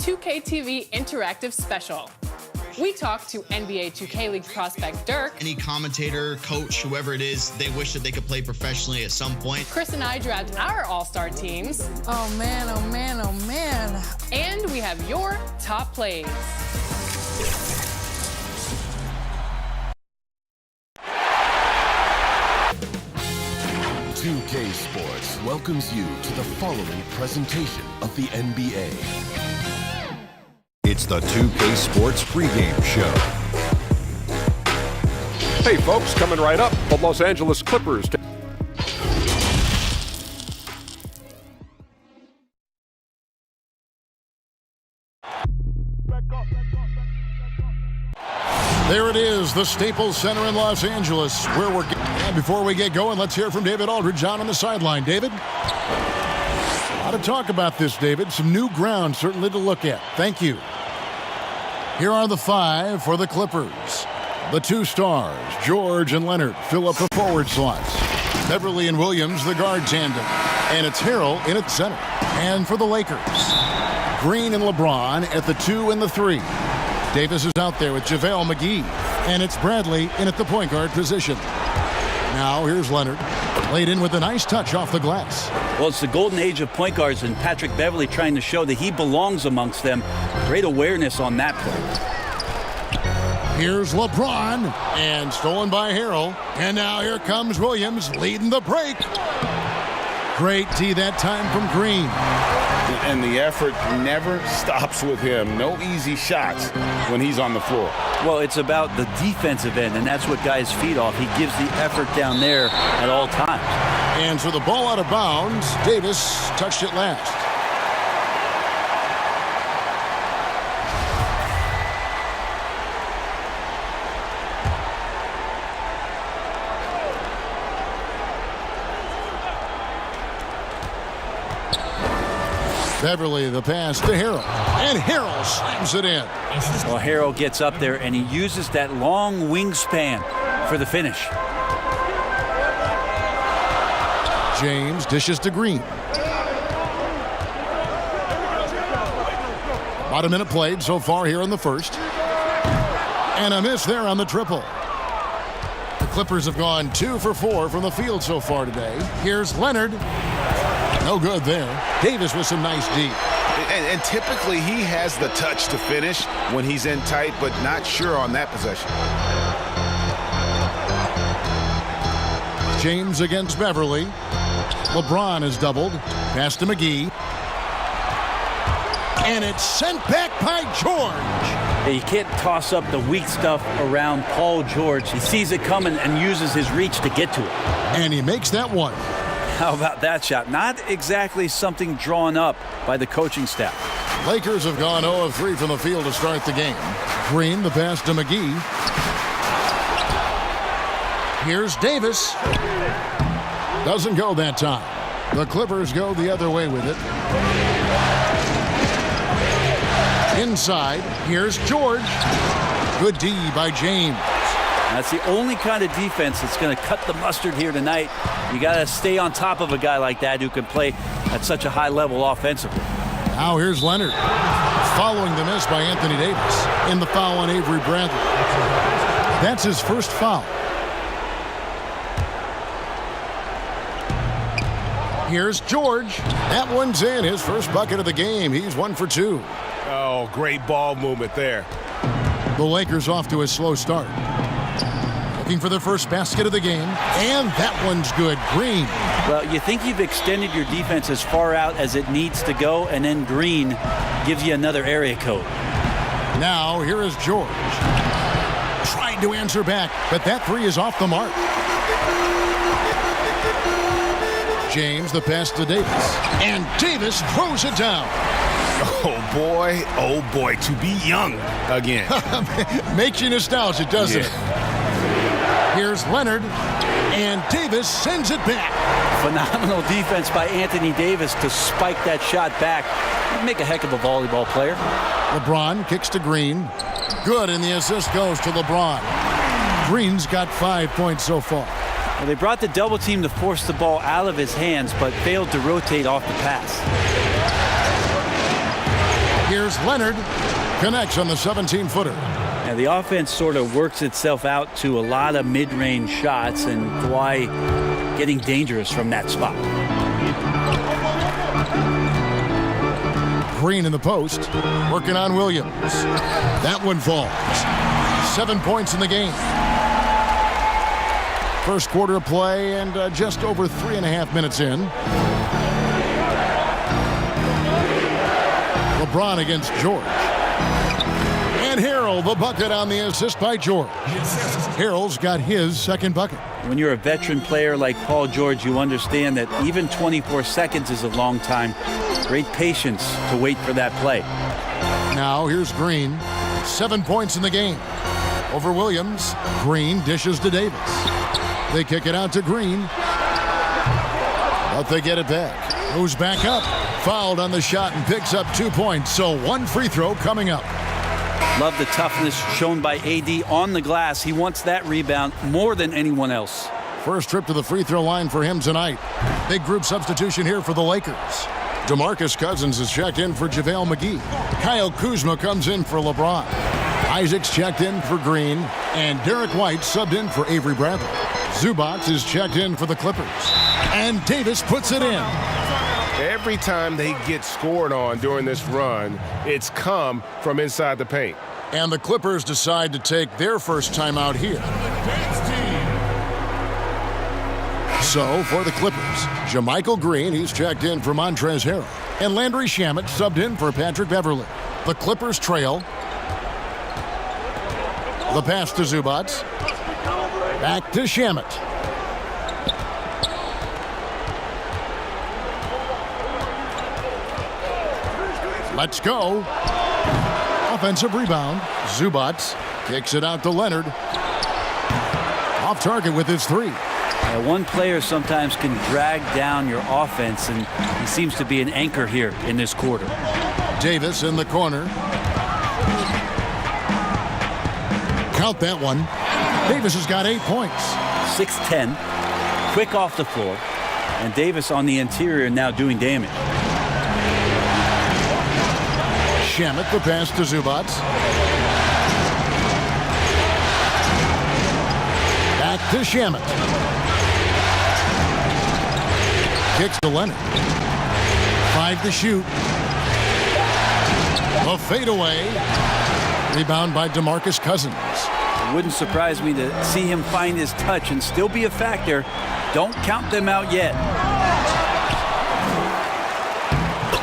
2K TV interactive special. We talked to NBA 2K League prospect Dirk. Any commentator, coach, whoever it is, they wish that they could play professionally at some point. Chris and I draft our all-star teams. Oh man, oh man, oh man. And we have your top plays. "2K Sports" welcomes you to the following presentation of the NBA. It's the 2K Sports pregame show. Hey folks, coming right up, the Los Angeles Clippers. There it is, the Staples Center in Los Angeles, where we're getting. And before we get going, let's hear from David Aldridge on the sideline. David? A lot of talk about this, David. Some new ground, certainly, to look at. Thank you. Here are the five for the Clippers. The two stars, George and Leonard, fill up the forward slots. Beverly and Williams, the guard tandem. And it's Harrell in at center. And for the Lakers, Green and LeBron at the 2 and the 3. Davis is out there with JaVale McGee. And it's Bradley in at the point guard position. Now here's Leonard. Laid in with a nice touch off the glass. Well, it's the golden age of point guards, and Patrick Beverly trying to show that he belongs amongst them. Great awareness on that play. Here's LeBron, and stolen by Harrell. And now here comes Williams leading the break. Great D that time from Green. And the effort never stops with him. No easy shots when he's on the floor. Well, it's about the defensive end, and that's what guys feed off. He gives the effort down there at all times. And so the ball out of bounds. Davis touched it last. Beverly, the pass to Harrell. And Harrell slams it in. Well, Harrell gets up there, and he uses that long wingspan for the finish. James dishes to Green. About a minute played so far here in the first. And a miss there on the triple. The Clippers have gone 2 for 4 from the field so far today. Here's Leonard. No good there. Davis with some nice D. And typically he has the touch to finish when he's in tight, but not sure on that possession. James against Beverly. LeBron is doubled. Pass to McGee. And it's sent back by George. You can't toss up the weak stuff around Paul George. He sees it coming and uses his reach to get to it. And he makes that one. How about that shot? Not exactly something drawn up by the coaching staff. Lakers have gone 0 of 3 from the field to start the game. Green, the pass to McGee. Here's Davis. Doesn't go that time. The Clippers go the other way with it. Inside, here's George. Good D by James. That's the only kind of defense that's going to cut the mustard here tonight. You got to stay on top of a guy like that who can play at such a high level offensively. Now here's Leonard. Following the miss by Anthony Davis. In the foul on Avery Bradley. That's his first foul. Here's George. That one's in. His first bucket of the game. He's 1 for 2. Oh, great ball movement there. The Lakers off to a slow start. Looking for their first basket of the game. And that one's good. Green. Well, you think you've extended your defense as far out as it needs to go, and then Green gives you another area code. Now, here is George. Trying to answer back, but that three is off the mark. James, the pass to Davis. And Davis throws it down. Oh boy, to be young again. Makes you nostalgic, doesn't it? Here's Leonard, and Davis sends it back. Phenomenal defense by Anthony Davis to spike that shot back. He'd make a heck of a volleyball player. LeBron kicks to Green. Good, and the assist goes to LeBron. Green's got 5 points so far. Well, they brought the double team to force the ball out of his hands, but failed to rotate off the pass. Here's Leonard. Connects on the 17-footer. Now, the offense sort of works itself out to a lot of mid-range shots, and Kawhi getting dangerous from that spot. Green in the post, working on Williams. That one falls. 7 points in the game. First quarter of play and just over 3.5 minutes in. LeBron against George. And Harrell, the bucket on the assist by George. Harrell's got his second bucket. When you're a veteran player like Paul George, you understand that even 24 seconds is a long time. Great patience to wait for that play. Now here's Green. 7 points in the game. Over Williams. Green dishes to Davis. They kick it out to Green. But they get it back. Goes back up. Fouled on the shot and picks up 2 points. So one free throw coming up. Love the toughness shown by AD on the glass. He wants that rebound more than anyone else. First trip to the free throw line for him tonight. Big group substitution here for the Lakers. DeMarcus Cousins is checked in for JaVale McGee. Kyle Kuzma comes in for LeBron. Isaac's checked in for Green. And Derek White subbed in for Avery Bradley. Zubac is checked in for the Clippers. And Davis puts it in. Every time they get scored on during this run, it's come from inside the paint. And the Clippers decide to take their first timeout here. So, for the Clippers, JaMychal Green, he's checked in for Montrezl Harrell. And Landry Shamet subbed in for Patrick Beverley. The Clippers trail. The pass to Zubac. Back to Shamet. Let's go. Offensive rebound. Zubac kicks it out to Leonard. Off target with his three. One player sometimes can drag down your offense, and he seems to be an anchor here in this quarter. Davis in the corner. Count that one. Davis has got 8 points. 6'10", quick off the floor, and Davis on the interior now doing damage. Shamet, the pass to Zubac. Back to Shamet. Kicks to Leonard. 5 to shoot. A fadeaway. Rebound by DeMarcus Cousins. It wouldn't surprise me to see him find his touch and still be a factor. Don't count them out yet.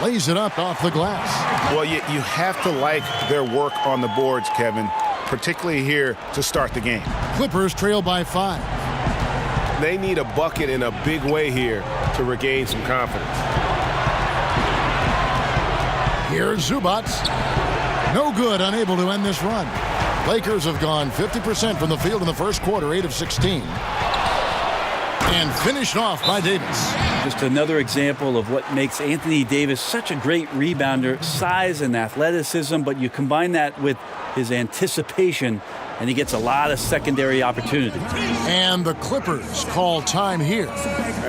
Lays it up off the glass. Well, you have to like their work on the boards, Kevin, particularly here to start the game. Clippers trail by 5. They need a bucket in a big way here to regain some confidence. Here's Zubac. No good, unable to end this run. Lakers have gone 50% from the field in the first quarter, 8 of 16. And finished off by Davis. Just another example of what makes Anthony Davis such a great rebounder. Size and athleticism, but you combine that with his anticipation, and he gets a lot of secondary opportunities. And the Clippers call time here.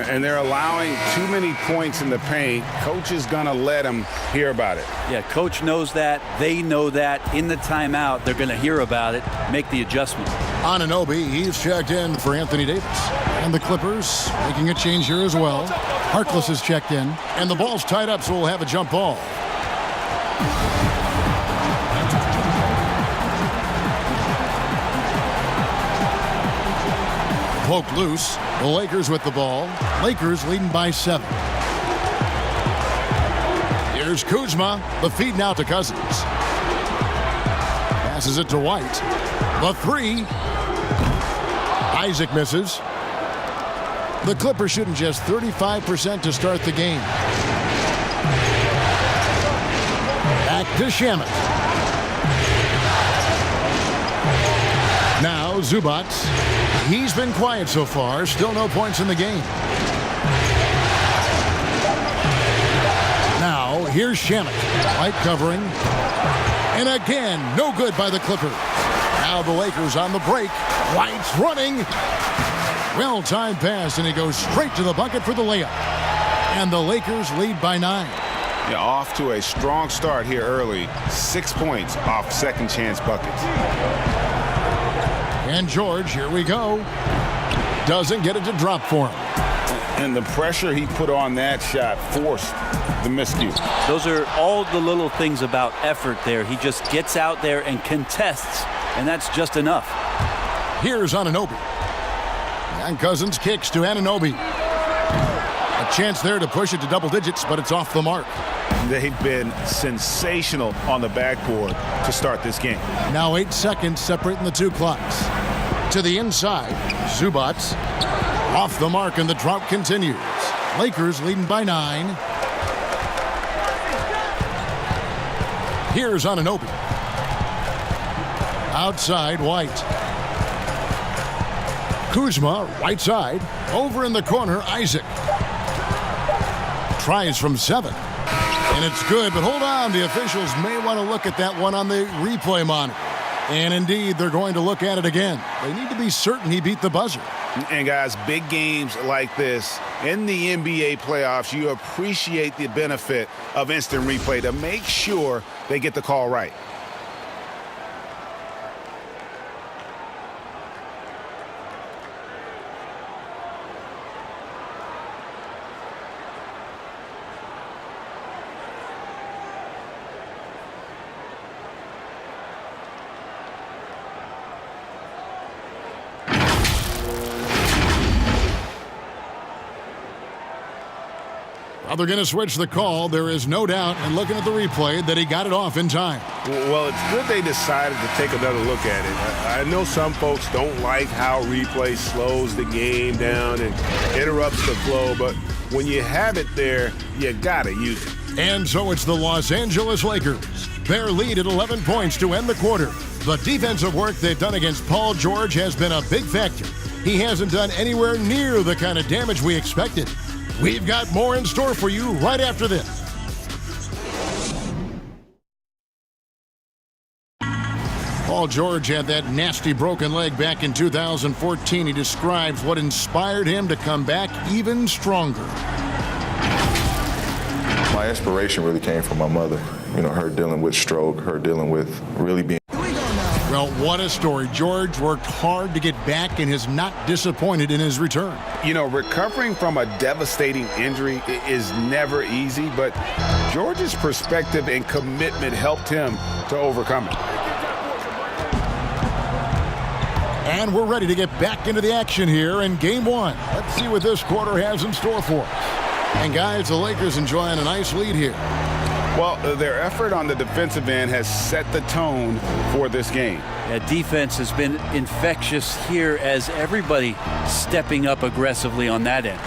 And they're allowing too many points in the paint. Coach is going to let them hear about it. Yeah, coach knows that. They know that. In the timeout, they're going to hear about it, make the adjustment. Anunoby, he's checked in for Anthony Davis. And the Clippers making a change here as well. Harkless is checked in. And the ball's tied up, so we'll have a jump ball. Poked loose. The Lakers with the ball. Lakers leading by 7. Here's Kuzma. The feed now to Cousins. Passes it to White. The 3. Isaac misses. The Clippers shooting just 35% to start the game. Back to Shamet. Now Zubac. He's been quiet so far. Still no points in the game. Now here's Shamet. White covering. And again, no good by the Clippers. Now the Lakers on the break. White's running. Well-timed pass, and he goes straight to the bucket for the layup. And the Lakers lead by 9. Yeah, off to a strong start here early. 6 points off second chance buckets. And George, here we go. Doesn't get it to drop for him. And the pressure he put on that shot forced the miscue. Those are all the little things about effort there. He just gets out there and contests, and that's just enough. Here's Anunoby. And Cousins kicks to Anunoby. A chance there to push it to double digits, but it's off the mark. They've been sensational on the backboard to start this game. Now 8 seconds separating the two clocks. To the inside, Zubac. Off the mark, and the drought continues. Lakers leading by 9. Here's Anunoby. Outside, White. Kuzma, right side. Over in the corner, Isaac. Tries from 7. And it's good, but hold on. The officials may want to look at that one on the replay monitor. And indeed, they're going to look at it again. They need to be certain he beat the buzzer. And guys, big games like this in the NBA playoffs, you appreciate the benefit of instant replay to make sure they get the call right. Well, they're going to switch the call. There is no doubt, and looking at the replay, that he got it off in time. Well, it's good they decided to take another look at it. I know some folks don't like how replay slows the game down and interrupts the flow, but when you have it there, you got to use it. And so it's the Los Angeles Lakers. Their lead at 11 points to end the quarter. The defensive work they've done against Paul George has been a big factor. He hasn't done anywhere near the kind of damage we expected. We've got more in store for you right after this. Paul George had that nasty broken leg back in 2014. He describes what inspired him to come back even stronger. My inspiration really came from my mother. You know, her dealing with stroke, her dealing with really being... Well, what a story. George worked hard to get back and is not disappointed in his return. You know, recovering from a devastating injury is never easy, but George's perspective and commitment helped him to overcome it. And we're ready to get back into the action here in Game 1. Let's see what this quarter has in store for us. And guys, the Lakers enjoying a nice lead here. Well, their effort on the defensive end has set the tone for this game. That defense has been infectious here as everybody stepping up aggressively on that end.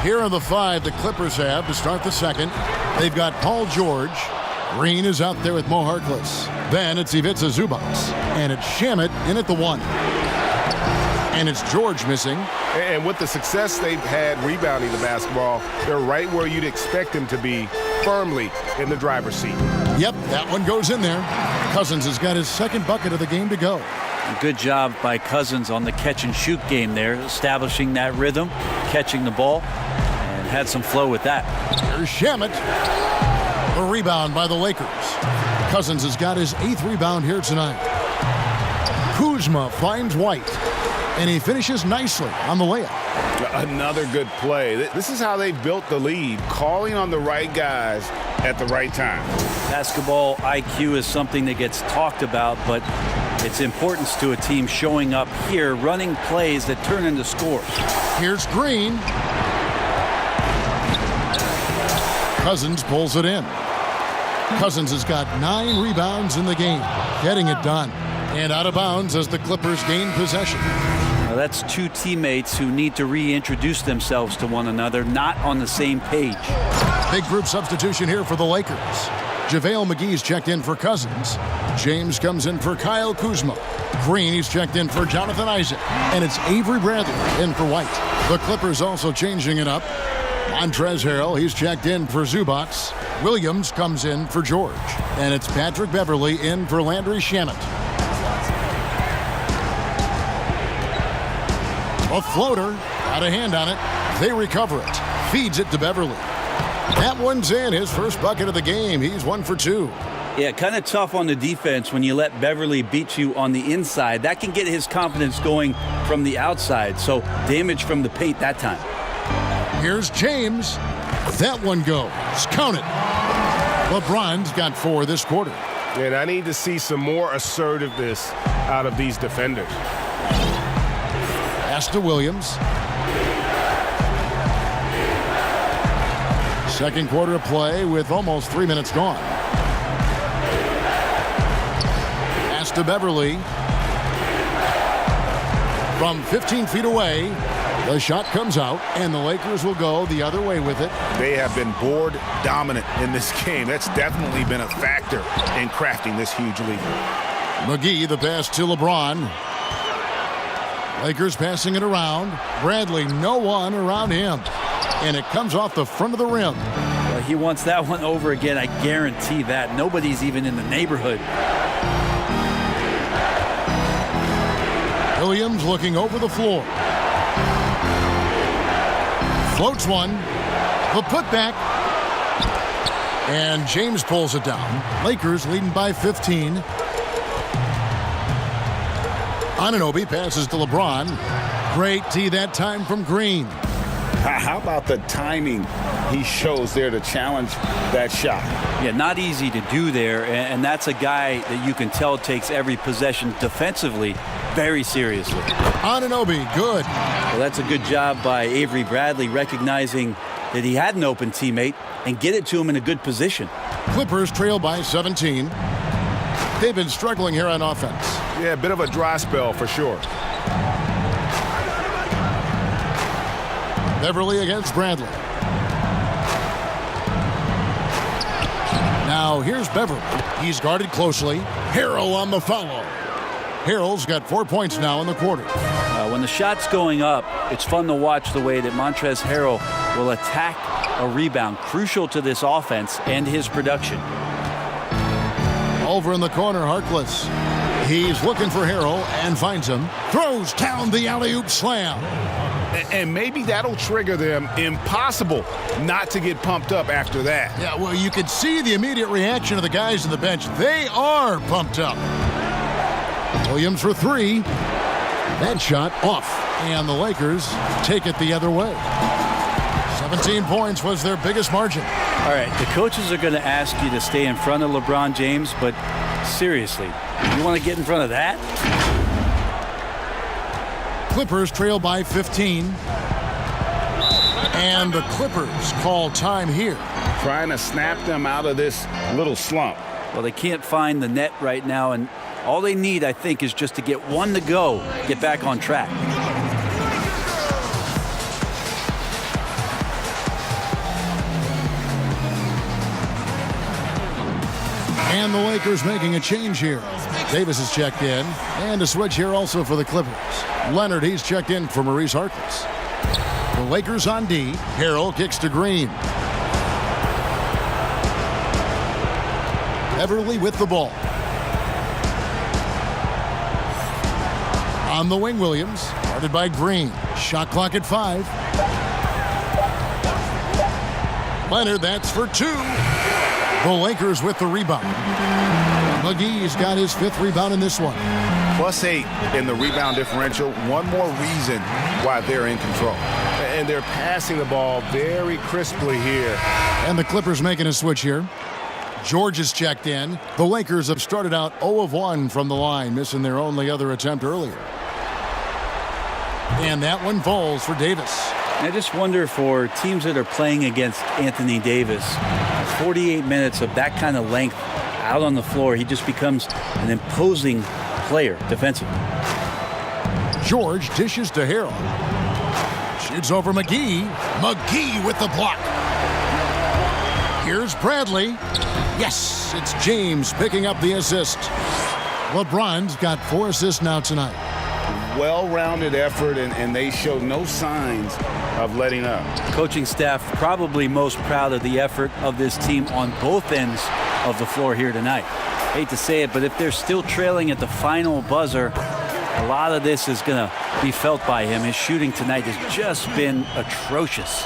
Here are the 5 the Clippers have to start the second. They've got Paul George. Green is out there with Mo Harkless. Then it's Ivica Zubac. And it's Shamet in at the 1. And it's George missing. And with the success they've had rebounding the basketball, they're right where you'd expect them to be, firmly in the driver's seat. Yep, that one goes in there. Cousins has got his second bucket of the game to go. Good job by Cousins on the catch-and-shoot game there, establishing that rhythm, catching the ball, and had some flow with that. Here's Shamet. A rebound by the Lakers. Cousins has got his 8th rebound here tonight. Kuzma finds White, and he finishes nicely on the layup. Another good play. This is how they built the lead, calling on the right guys at the right time. Basketball IQ is something that gets talked about, but its importance to a team showing up here, running plays that turn into scores. Here's Green. Cousins pulls it in. Cousins has got 9 rebounds in the game, getting it done. And out of bounds as the Clippers gain possession. Now that's 2 teammates who need to reintroduce themselves to one another, not on the same page. Big group substitution here for the Lakers. JaVale McGee's checked in for Cousins. James comes in for Kyle Kuzma. Green, he's checked in for Jonathan Isaac. And it's Avery Bradley in for White. The Clippers also changing it up. Montrezl Harrell, he's checked in for Zubac. Williams comes in for George. And it's Patrick Beverley in for Landry Shamet. A floater, got a hand on it. They recover it. Feeds it to Beverley. That one's in. His first bucket of the game. He's 1 for 2. Yeah, kind of tough on the defense when you let Beverly beat you on the inside. That can get his confidence going from the outside. So damage from the paint that time. Here's James. That one goes. Count it. LeBron's got 4 this quarter. And I need to see some more assertiveness out of these defenders. Pass to Williams. Second quarter of play with almost 3 minutes gone. Pass to Beverly. From 15 feet away, the shot comes out, and the Lakers will go the other way with it. They have been board dominant in this game. That's definitely been a factor in crafting this huge lead. McGee, the pass to LeBron. Lakers passing it around. Bradley, no one around him. And it comes off the front of the rim. Well, he wants that one over again, I guarantee that. Nobody's even in the neighborhood. Williams looking over the floor. Floats one. The putback. And James pulls it down. Lakers leading by 15. Anunoby passes to LeBron. Great tee that time from Green. How about the timing he shows there to challenge that shot? Yeah, not easy to do there, and that's a guy that you can tell takes every possession defensively very seriously. Anunoby, good. Well, that's a good job by Avery Bradley recognizing that he had an open teammate and get it to him in a good position. Clippers trail by 17. They've been struggling here on offense. Yeah, a bit of a dry spell for sure. Beverly against Bradley. Now here's Beverly. He's guarded closely. Harrell on the follow. Harrell's got 4 points now in the quarter. When the shot's going up, it's fun to watch the way that Montrezl Harrell will attack a rebound, crucial to this offense and his production. Over in the corner, Harkless. He's looking for Harrell and finds him. Throws down the alley-oop slam. And maybe that'll trigger them. Impossible not to get pumped up after that. Yeah, well, you could see the immediate reaction of the guys on the bench. They are pumped up. Williams for 3. That shot off. And the Lakers take it the other way. 17 points was their biggest margin. All right, the coaches are going to ask you to stay in front of LeBron James, but seriously, you want to get in front of that? Clippers trail by 15. And the Clippers call time here. Trying to snap them out of this little slump. Well, they can't find the net right now, and all they need, I think, is just to get one to go, get back on track. And the Lakers making a change here. Davis is checked in. And a switch here also for the Clippers. Leonard, he's checked in for Maurice Harkless. The Lakers on D. Harrell kicks to Green. Beverly with the ball. On the wing, Williams. Guarded by Green. Shot clock at 5. Leonard, that's for 2. The Lakers with the rebound. McGee's got his 5th rebound in this one. +8 in the rebound differential. One more reason why they're in control. And they're passing the ball very crisply here. And the Clippers making a switch here. George is checked in. The Lakers have started out 0 of 1 from the line, missing their only other attempt earlier. And that one falls for Davis. I just wonder for teams that are playing against Anthony Davis, 48 minutes of that kind of length out on the floor, he just becomes an imposing player defensively. George dishes to Harrell. Shoots over McGee. McGee with the block. Here's Bradley. Yes, it's James picking up the assist. LeBron's got 4 assists now tonight. Well-rounded effort, and they show no signs of letting up. Coaching staff probably most proud of the effort of this team on both ends of the floor here tonight. Hate to say it, but if they're still trailing at the final buzzer, a lot of this is going to be felt by him. His shooting tonight has just been atrocious.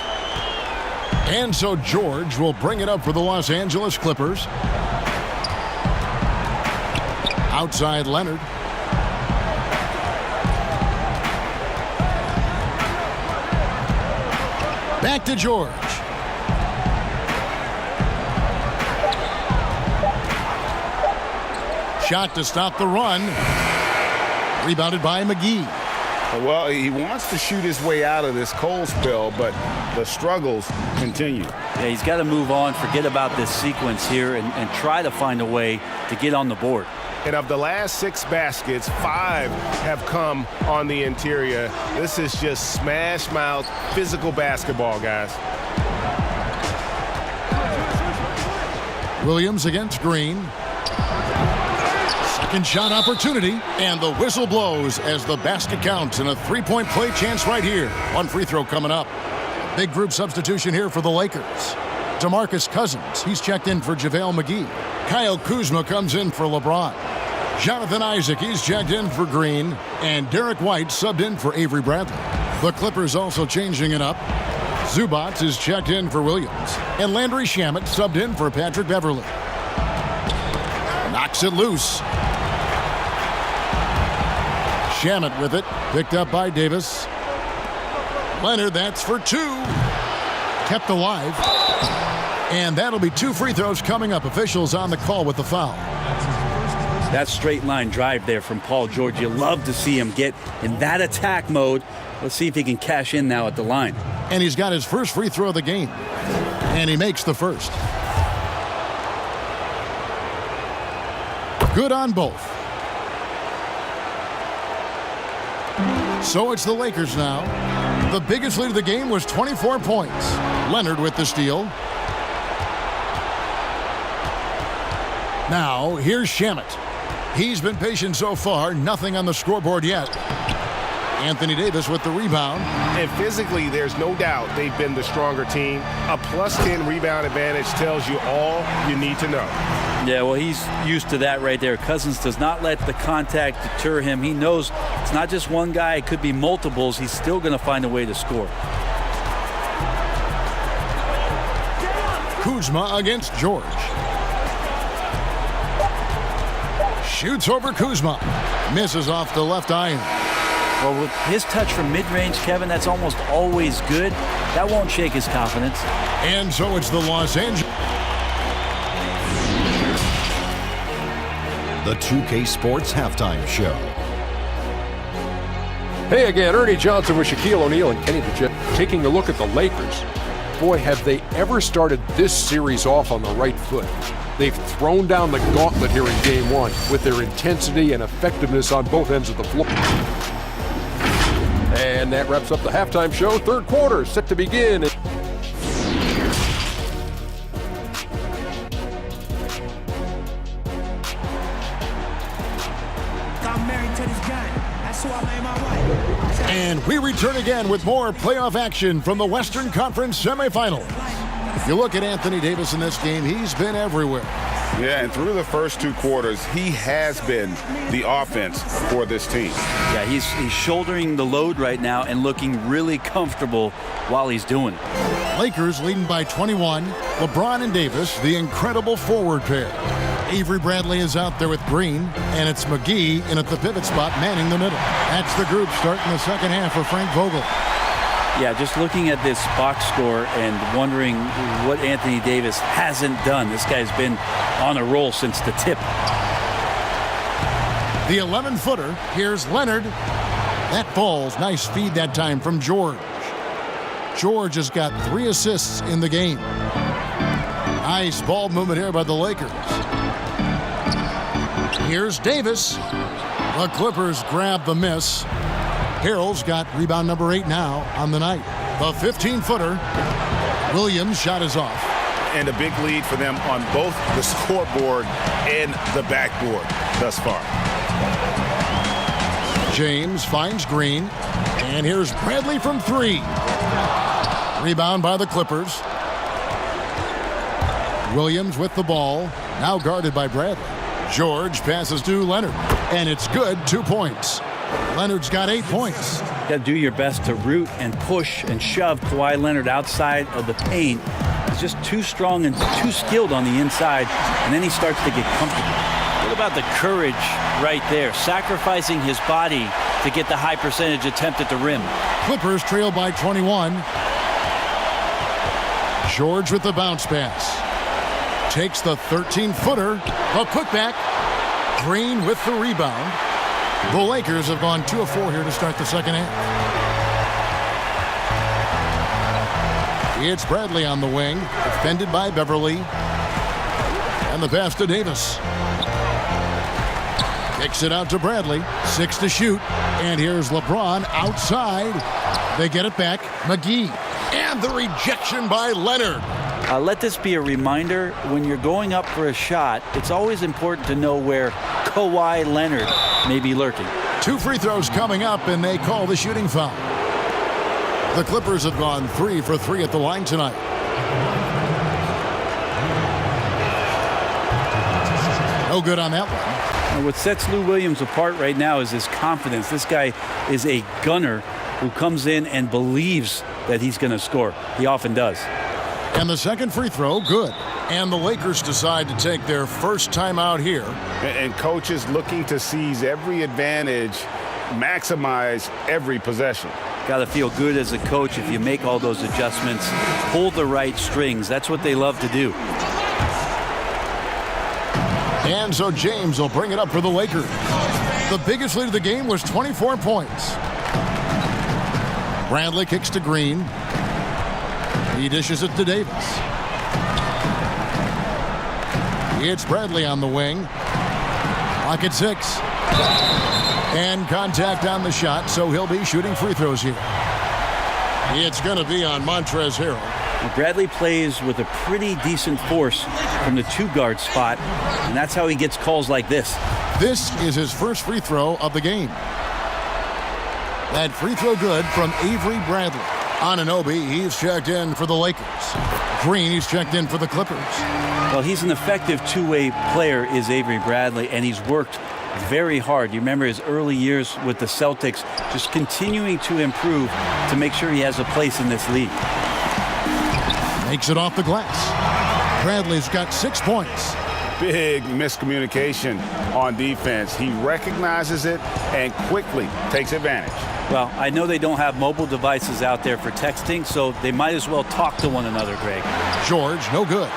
And so George will bring it up for the Los Angeles Clippers. Outside Leonard. Back to George. Shot to stop the run. Rebounded by McGee. Well, he wants to shoot his way out of this cold spell, but the struggles continue. Yeah, he's got to move on, forget about this sequence here, and try to find a way to get on the board. And of the last 6 baskets, 5 have come on the interior. This is just smash mouth, physical basketball, guys. Williams against Green. Second shot opportunity, and the whistle blows as the basket counts, and a three-point play chance right here. One free throw coming up. Big group substitution here for the Lakers. DeMarcus Cousins, he's checked in for JaVale McGee. Kyle Kuzma comes in for LeBron. Jonathan Isaac, he's checked in for Green. And Derek White subbed in for Avery Bradley. The Clippers also changing it up. Zubac is checked in for Williams. And Landry Shamet subbed in for Patrick Beverly. Knocks it loose. Shamet with it, picked up by Davis. Leonard, that's for 2. Kept alive. And that'll be 2 free throws coming up. Officials on the call with the foul. That straight line drive there from Paul George. You love to see him get in that attack mode. Let's see if he can cash in now at the line. And he's got his first free throw of the game. And he makes the first. Good on both. So it's the Lakers now. The biggest lead of the game was 24 points. Leonard with the steal. Now, here's Shamet. He's been patient so far. Nothing on the scoreboard yet. Anthony Davis with the rebound. And physically, there's no doubt they've been the stronger team. A +10 rebound advantage tells you all you need to know. Yeah, well, he's used to that right there. Cousins does not let the contact deter him. He knows it's not just one guy. It could be multiples. He's still going to find a way to score. Kuzma against George. Shoots over Kuzma. Misses off the left iron. Well, with his touch from mid-range, Kevin, that's almost always good. That won't shake his confidence. And so it's the Los Angeles. The 2K Sports Halftime Show. Hey again, Ernie Johnson with Shaquille O'Neal and Kenny the Jet taking a look at the Lakers. Boy, have they ever started this series off on the right foot. They've thrown down the gauntlet here in Game 1 with their intensity and effectiveness on both ends of the floor. And that wraps up the halftime show. Third quarter set to begin. And we return again with more playoff action from the Western Conference semifinals. If you look at Anthony Davis in this game, he's been everywhere. Yeah, and through the first 2 quarters, he has been the offense for this team. Yeah, he's shouldering the load right now and looking really comfortable while he's doing it. Lakers leading by 21. LeBron and Davis, the incredible forward pair. Avery Bradley is out there with Green, and it's McGee in at the pivot spot, manning the middle. That's the group starting the second half for Frank Vogel. Yeah, just looking at this box score and wondering what Anthony Davis hasn't done. This guy's been on a roll since the tip. The 11-footer, here's Leonard. That falls. Nice feed that time from George. George has got 3 assists in the game. Nice ball movement here by the Lakers. Here's Davis. The Clippers grab the miss. Harrell's got rebound number 8 now on the night. The 15-footer. Williams' shot is off. And a big lead for them on both the scoreboard and the backboard thus far. James finds Green. And here's Bradley from 3. Rebound by the Clippers. Williams with the ball. Now guarded by Bradley. George passes to Leonard. And it's good. 2 points. Leonard's got 8 points. You got to do your best to root and push and shove Kawhi Leonard outside of the paint. He's just too strong and too skilled on the inside, and then he starts to get comfortable. What about the courage right there? Sacrificing his body to get the high percentage attempt at the rim. Clippers trail by 21. George with the bounce pass. Takes the 13-footer. A putback. Green with the rebound. The Lakers have gone 2 of 4 here to start the second half. It's Bradley on the wing, defended by Beverly. And the pass to Davis. Kicks it out to Bradley. 6 to shoot. And here's LeBron outside. They get it back. McGee. And the rejection by Leonard. Let this be a reminder, when you're going up for a shot, it's always important to know where Kawhi Leonard may be lurking. 2 free throws coming up, and they call the shooting foul. The Clippers have gone 3 for 3 at the line tonight. No good on that one. And what sets Lou Williams apart right now is his confidence. This guy is a gunner who comes in and believes that he's going to score. He often does. And the second free throw, good. And the Lakers decide to take their first timeout here. And coaches looking to seize every advantage, maximize every possession. Got to feel good as a coach if you make all those adjustments, pull the right strings. That's what they love to do. And so James will bring it up for the Lakers. The biggest lead of the game was 24 points. Bradley kicks to Green. He dishes it to Davis. It's Bradley on the wing. Clock at 6. And contact on the shot, so he'll be shooting free throws here. It's going to be on Montrezl Harrell. Bradley plays with a pretty decent force from the 2-guard spot, and that's how he gets calls like this. This is his first free throw of the game. That free throw good from Avery Bradley. Anunoby, he's checked in for the Lakers. Green, he's checked in for the Clippers. Well, he's an effective two-way player, is Avery Bradley, and he's worked very hard. You remember his early years with the Celtics, just continuing to improve to make sure he has a place in this league. Makes it off the glass. Bradley's got 6 points. Big miscommunication on defense. He recognizes it and quickly takes advantage. Well, I know they don't have mobile devices out there for texting, so they might as well talk to one another, Greg. George, no good.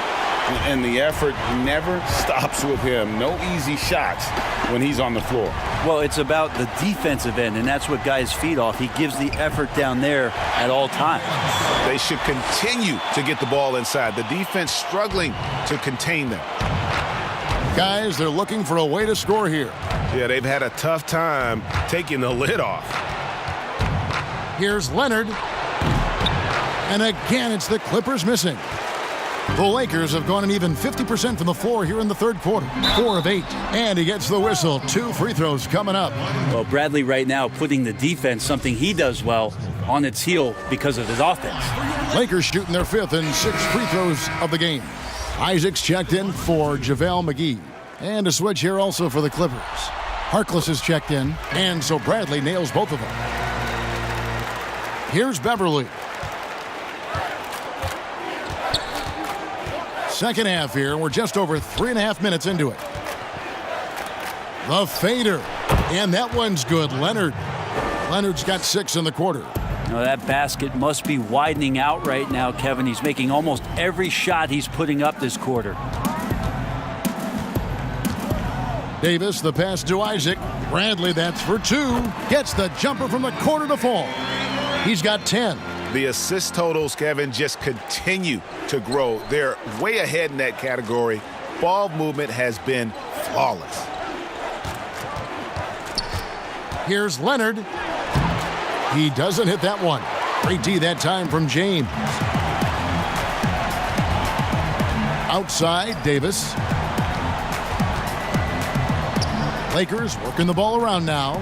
And the effort never stops with him. No easy shots when he's on the floor. Well, it's about the defensive end, and that's what guys feed off. He gives the effort down there at all times. They should continue to get the ball inside. The defense struggling to contain them. Guys, they're looking for a way to score here. Yeah, they've had a tough time taking the lid off. Here's Leonard. And again, it's the Clippers missing. The Lakers have gone an even 50% from the floor here in the third quarter. 4 of 8. And he gets the whistle. 2 free throws coming up. Well, Bradley right now putting the defense, something he does well, on its heel because of his offense. Lakers shooting their 5th and 6th free throws of the game. Isaacs checked in for JaVale McGee. And a switch here also for the Clippers. Harkless is checked in, and so Bradley nails both of them. Here's Beverly. Second half here. We're just over 3.5 minutes into it. The fader. And that one's good. Leonard's got 6 in the quarter. Now that basket must be widening out right now, Kevin. He's making almost every shot he's putting up this quarter. Davis, the pass to Isaac. Bradley, that's for 2. Gets the jumper from the corner to fall. He's got 10. The assist totals, Kevin, just continue to grow. They're way ahead in that category. Ball movement has been flawless. Here's Leonard. He doesn't hit that one. Great D that time from James. Outside, Davis. Lakers working the ball around now.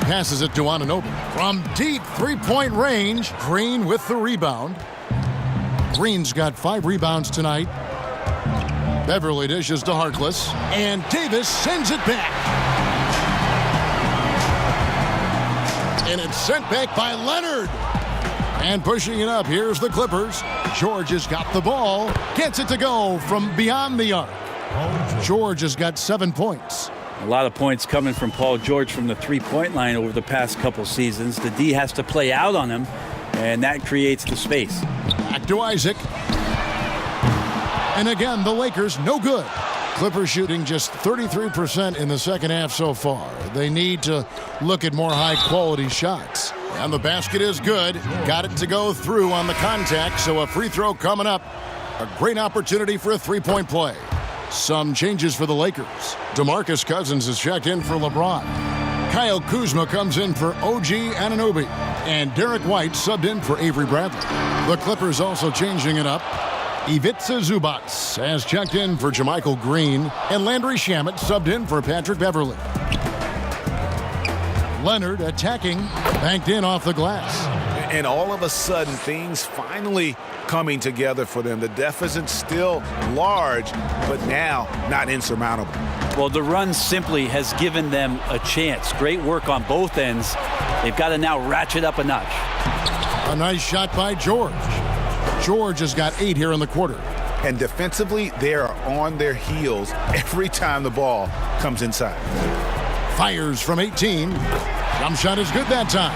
Passes it to Anunoby. From deep three-point range, Green with the rebound. Green's got 5 rebounds tonight. Beverly dishes to Harkless. And Davis sends it back. And it's sent back by Leonard. And pushing it up, here's the Clippers. George has got the ball. Gets it to go from beyond the arc. George has got 7 points. A lot of points coming from Paul George from the three-point line over the past couple seasons. The D has to play out on him, and that creates the space. Back to Isaac. And again, the Lakers no good. Clippers shooting just 33% in the second half so far. They need to look at more high-quality shots. And the basket is good. Got it to go through on the contact, so a free throw coming up. A great opportunity for a three-point play. Some changes for the Lakers. DeMarcus Cousins is checked in for LeBron. Kyle Kuzma comes in for OG Anunoby. And Derek White subbed in for Avery Bradley. The Clippers also changing it up. Ivica Zubac has checked in for JaMychal Green. And Landry Shamet subbed in for Patrick Beverley. Leonard attacking, banked in off the glass. And all of a sudden, things finally coming together for them. The deficit's still large, but now not insurmountable. Well, the run simply has given them a chance. Great work on both ends. They've got to now ratchet up a notch. A nice shot by George. George has got 8 here in the quarter. And defensively, they are on their heels every time the ball comes inside. Fires from 18. Jump shot is good that time.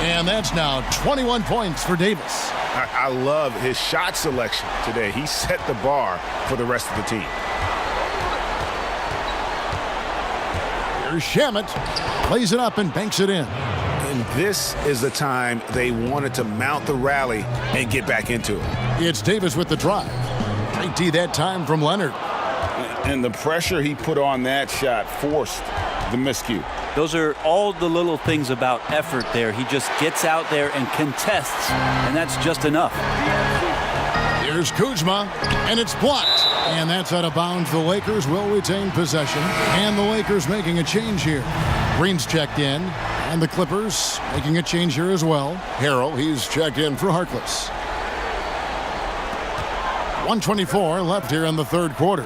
And that's now 21 points for Davis. I love his shot selection today. He set the bar for the rest of the team. Here's Shamet. Plays it up and banks it in. And this is the time they wanted to mount the rally and get back into it. It's Davis with the drive. Great D that time from Leonard. And the pressure he put on that shot forced the miscue. Those are all the little things about effort there. He just gets out there and contests, and that's just enough. Here's Kuzma, and it's blocked. And that's out of bounds. The Lakers will retain possession. And the Lakers making a change here. Green's checked in, and the Clippers making a change here as well. Harrell, he's checked in for Harkless. 1:24 left here in the third quarter.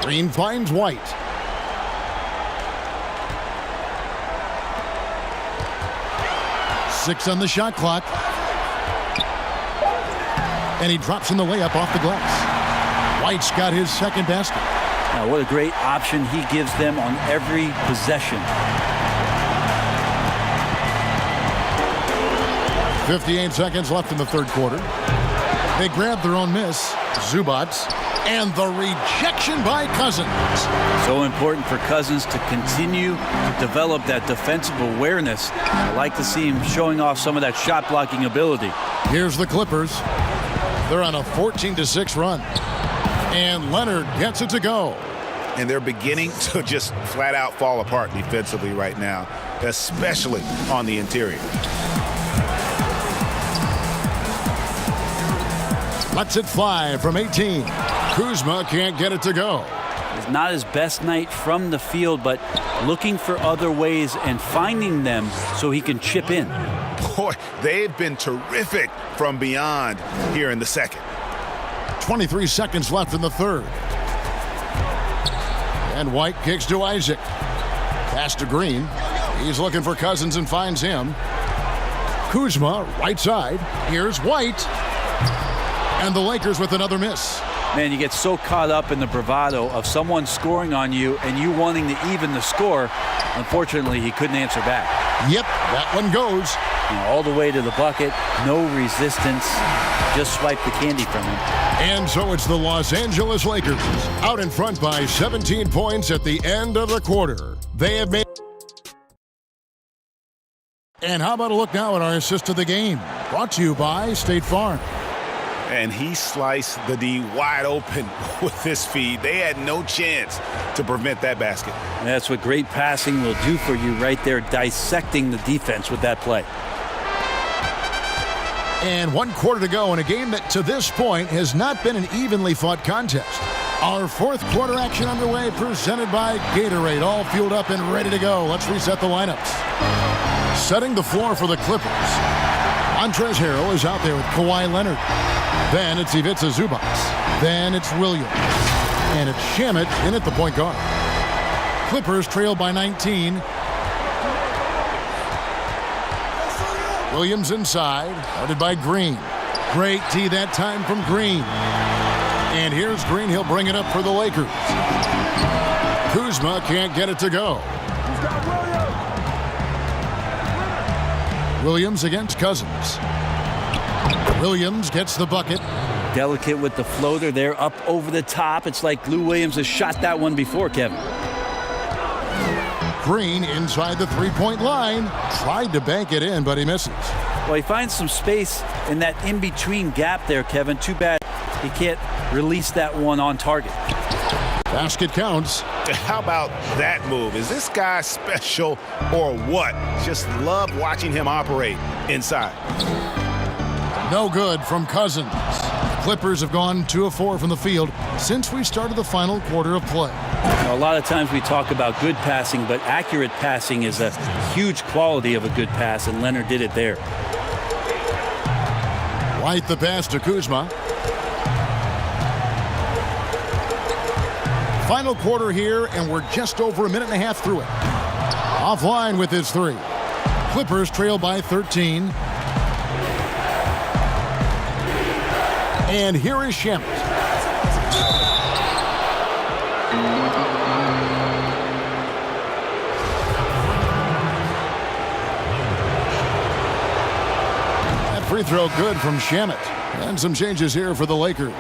Green finds White. Six on the shot clock. And he drops in the layup off the glass. White's got his second basket. Now, what a great option he gives them on every possession. 58 seconds left in the third quarter. They grab their own miss. Zubac. And the rejection by Cousins. So important for Cousins to continue to develop that defensive awareness. I like to see him showing off some of that shot blocking ability. Here's the Clippers. They're on a 14-6 run. And Leonard gets it to go. And they're beginning to just flat out fall apart defensively right now, especially on the interior. Lets it fly from 18. Kuzma can't get it to go. It's not his best night from the field, but looking for other ways and finding them so he can chip in. Boy, they've been terrific from beyond here in the second. 23 seconds left in the third. And White kicks to Isaac. Pass to Green. He's looking for Cousins and finds him. Kuzma, right side. Here's White. And the Lakers with another miss. Man, you get so caught up in the bravado of someone scoring on you and you wanting to even the score. Unfortunately, he couldn't answer back. Yep, that one goes. All the way to the bucket, no resistance, just swipe the candy from him. And so it's the Los Angeles Lakers out in front by 17 points at the end of the quarter. They have made... And how about a look now at our assist of the game? Brought to you by State Farm. And he sliced the D wide open with this feed. They had no chance to prevent that basket. And that's what great passing will do for you right there, dissecting the defense with that play. And 1 quarter to go in a game that to this point has not been an evenly fought contest. Our fourth quarter action underway, presented by Gatorade, all fueled up and ready to go. Let's reset the lineups. Setting the floor for the Clippers. Montrezl Harrell is out there with Kawhi Leonard. Then it's Ivica Zubac. Then it's Williams. And it's Shamet in at the point guard. Clippers trail by 19. Williams inside, guarded by Green. Great tee that time from Green. And here's Green. He'll bring it up for the Lakers. Kuzma can't get it to go. Williams against Cousins. Williams gets the bucket. Delicate with the floater there up over the top. It's like Lou Williams has shot that one before, Kevin. Green inside the three-point line. Tried to bank it in, but he misses. Well, he finds some space in that in-between gap there, Kevin. Too bad he can't release that one on target. Basket counts. How about that move? Is this guy special or what? Just love watching him operate inside. No good from Cousins. The Clippers have gone 2 of 4 from the field since we started the final quarter of play. Now, a lot of times we talk about good passing, but accurate passing is a huge quality of a good pass, and Leonard did it there. White the pass to Kuzma. Final quarter here, and we're just over a minute and a half through it. Offline with his three. Clippers trail by 13. And here is Shamet. That free throw good from Shamet. And some changes here for the Lakers.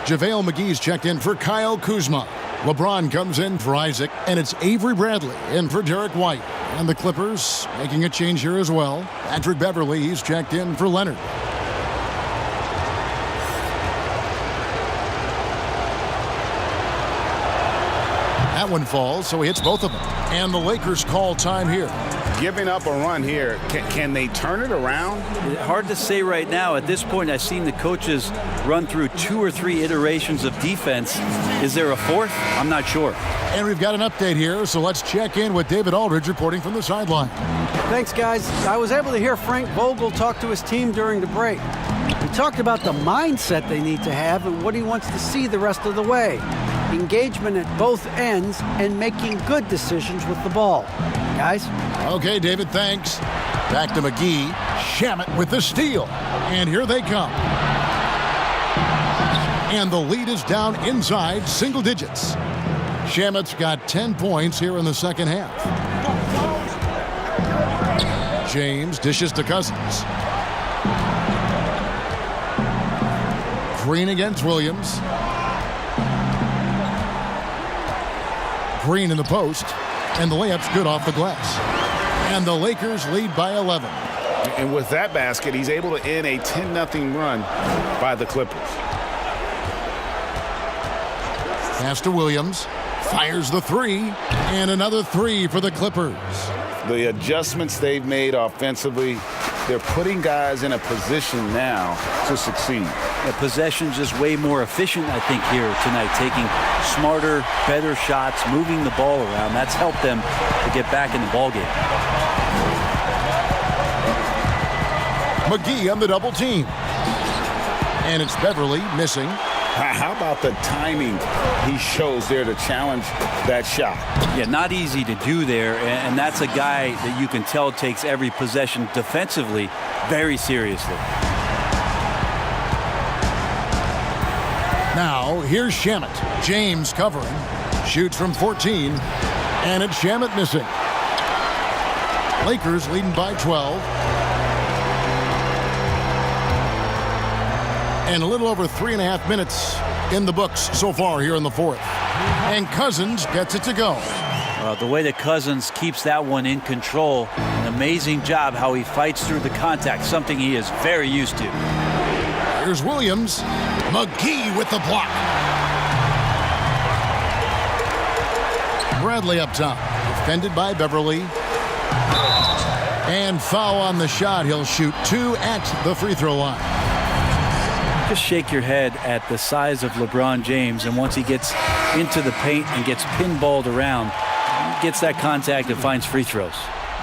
JaVale McGee's checked in for Kyle Kuzma. LeBron comes in for Isaac, and it's Avery Bradley in for Derek White. And the Clippers making a change here as well. Patrick Beverley, he's checked in for Leonard. That one falls, so he hits both of them. And the Lakers call time here. Giving up a run here, can they turn it around? Hard to say right now. At this point, I've seen the coaches run through 2 or 3 iterations of defense. Is there a fourth? I'm not sure. And we've got an update here, so let's check in with David Aldridge reporting from the sideline. Thanks, guys. I was able to hear Frank Vogel talk to his team during the break. He talked about the mindset they need to have and what he wants to see the rest of the way. Engagement at both ends and making good decisions with the ball. Guys? Okay, David, thanks. Back to McGee. Shamet with the steal. And here they come. And the lead is down inside single digits. Shamet's got 10 points here in the second half. James dishes to Cousins. Green against Williams. Green in the post, and the layup's good off the glass. And the Lakers lead by 11. And with that basket, he's able to end a 10-0 run by the Clippers. Pass to Williams. Fires the three, and another three for the Clippers. The adjustments they've made offensively, they're putting guys in a position now to succeed. The possession's just way more efficient, I think, here tonight, taking smarter, better shots, moving the ball around. That's helped them to get back in the ballgame. McGee on the double team. And it's Beverley missing. How about the timing he shows there to challenge that shot? Yeah, not easy to do there, and that's a guy that you can tell takes every possession defensively very seriously. Now, here's Shamet. James covering. Shoots from 14, and it's Shamet missing. Lakers leading by 12. And a little over 3.5 minutes in the books so far here in the fourth. And Cousins gets it to go. The way that Cousins keeps that one in control, an amazing job how he fights through the contact, something he is very used to. Here's Williams. McGee with the block. Bradley up top. Defended by Beverley. And foul on the shot. He'll shoot 2 at the free throw line. Just shake your head at the size of LeBron James, and once he gets into the paint and gets pinballed around, he gets that contact and finds free throws.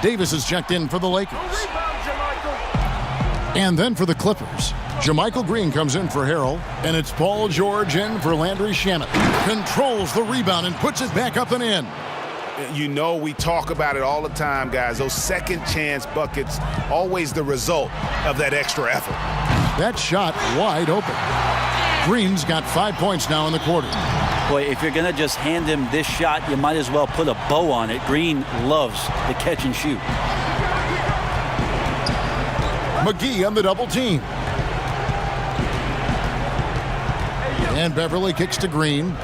Davis is checked in for the Lakers. And then for the Clippers, JaMychal Green comes in for Harrell, and it's Paul George in for Landry Shamet. Controls the rebound and puts it back up and in. You know, we talk about it all the time, guys. Those second chance buckets, always the result of that extra effort. That shot wide open. Green's got 5 points now in the quarter. Boy, if you're going to just hand him this shot, you might as well put a bow on it. Green loves the catch and shoot. McGee on the double team. And Beverly kicks to Green.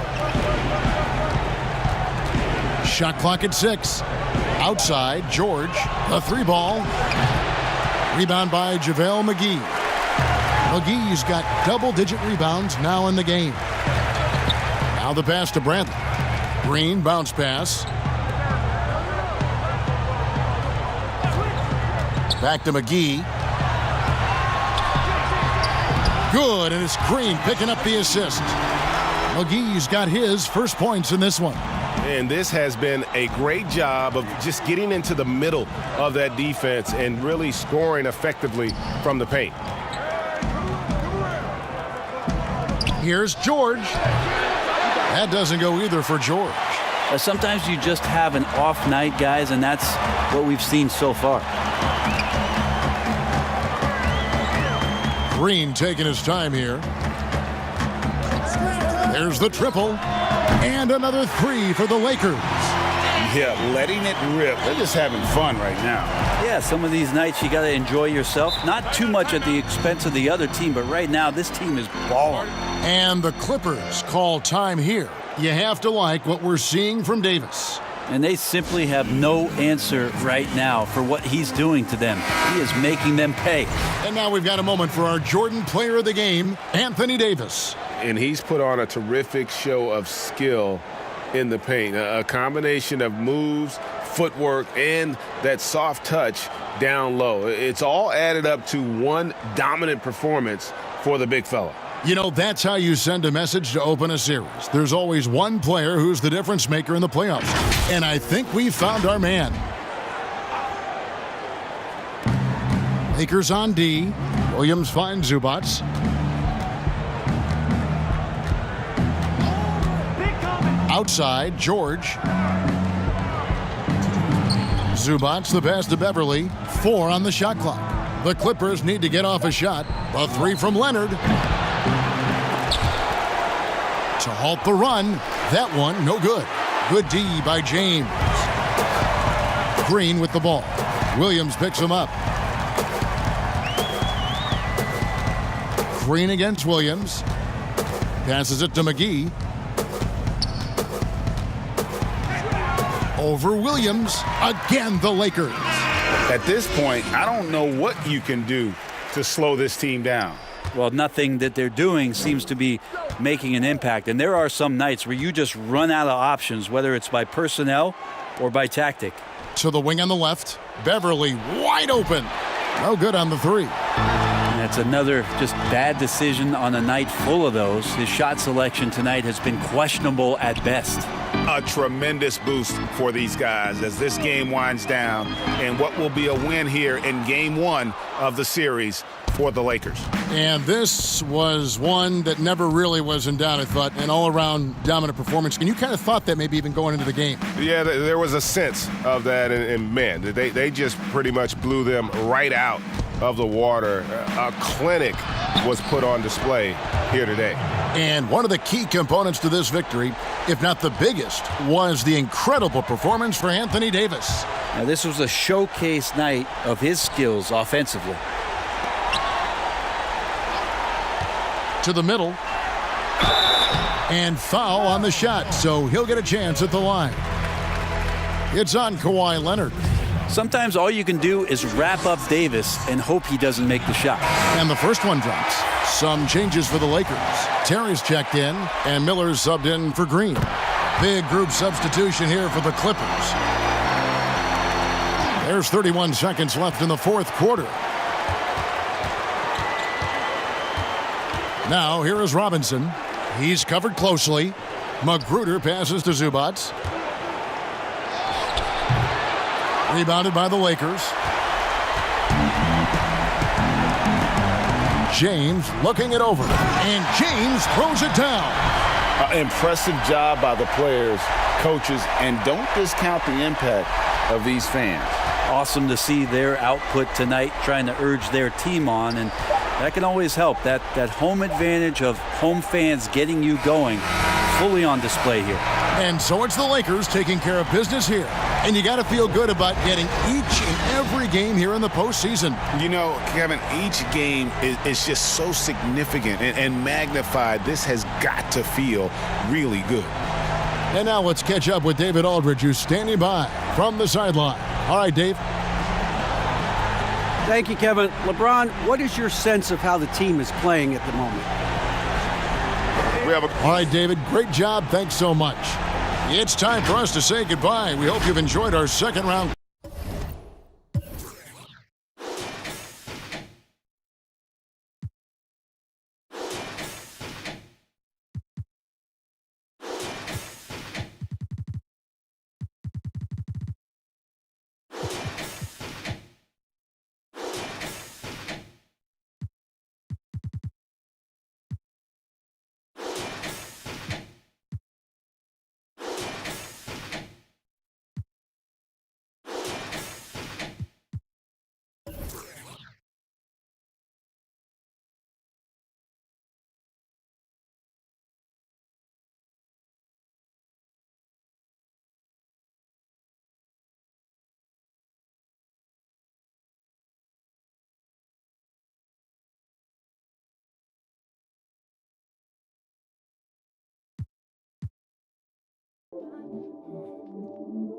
Shot clock at 6. Outside, George. A 3-ball. Rebound by JaVale McGee. McGee's got double-digit rebounds now in the game. Now the pass to Bradley. Green bounce pass. Back to McGee. Good, and it's Green picking up the assist. McGee's got his first points in this one. And this has been a great job of just getting into the middle of that defense and really scoring effectively from the paint. Here's George. That doesn't go either for George. Sometimes you just have an off night, guys, and that's what we've seen so far. Green taking his time here. There's the triple. And another 3 for the Lakers. Yeah, letting it rip. They're just having fun right now. Yeah, some of these nights you got to enjoy yourself. Not too much at the expense of the other team, but right now this team is balling. And the Clippers call time here. You have to like what we're seeing from Davis. And they simply have no answer right now for what he's doing to them. He is making them pay. And now we've got a moment for our Jordan Player of the Game, Anthony Davis. And he's put on a terrific show of skill in the paint. A combination of moves, footwork, and that soft touch down low. It's all added up to one dominant performance for the big fella. You know, that's how you send a message to open a series. There's always one player who's the difference maker in the playoffs. And I think we found our man. Lakers on D. Williams finds Zubats. Outside, George. Zubats the pass to Beverly. 4 on the shot clock. The Clippers need to get off a shot. A 3 from Leonard. To halt the run. That one, no good. Good D by James. Green with the ball. Williams picks him up. Green against Williams. Passes it to McGee. Over Williams. Again, the Lakers. At this point, I don't know what you can do to slow this team down. Well, nothing that they're doing seems to be making an impact. And there are some nights where you just run out of options, whether it's by personnel or by tactic. To the wing on the left. Beverly wide open. No good on the 3. And that's another just bad decision on a night full of those. His shot selection tonight has been questionable at best. A tremendous boost for these guys as this game winds down and what will be a win here in game 1 of the series for the Lakers. And this was one that never really was in doubt, I thought, an all-around dominant performance. And you kind of thought that maybe even going into the game. Yeah, there was a sense of that, and man, they just pretty much blew them right out of the water. A clinic was put on display here today. And one of the key components to this victory, if not the biggest, was the incredible performance for Anthony Davis. Now, this was a showcase night of his skills offensively. To the middle. And foul on the shot, so he'll get a chance at the line. It's on Kawhi Leonard. Sometimes all you can do is wrap up Davis and hope he doesn't make the shot. And the first one drops. Some changes for the Lakers. Terry's checked in, and Miller's subbed in for Green. Big group substitution here for the Clippers. There's 31 seconds left in the fourth quarter. Now, here is Robinson. He's covered closely. Magruder passes to Zubats. Rebounded by the Lakers. James looking it over. And James throws it down. Impressive job by the players, coaches, and don't discount the impact of these fans. Awesome to see their output tonight, trying to urge their team on, and that can always help. That home advantage of home fans getting you going, fully on display here. And so it's the Lakers taking care of business here. And you got to feel good about getting each and every game here in the postseason. You know, Kevin, each game is just so significant and magnified. This has got to feel really good. And now let's catch up with David Aldridge, who's standing by from the sideline. All right, Dave. Thank you, Kevin. LeBron, what is your sense of how the team is playing at the moment? All right, David, great job. Thanks so much. It's time for us to say goodbye. We hope you've enjoyed our second round.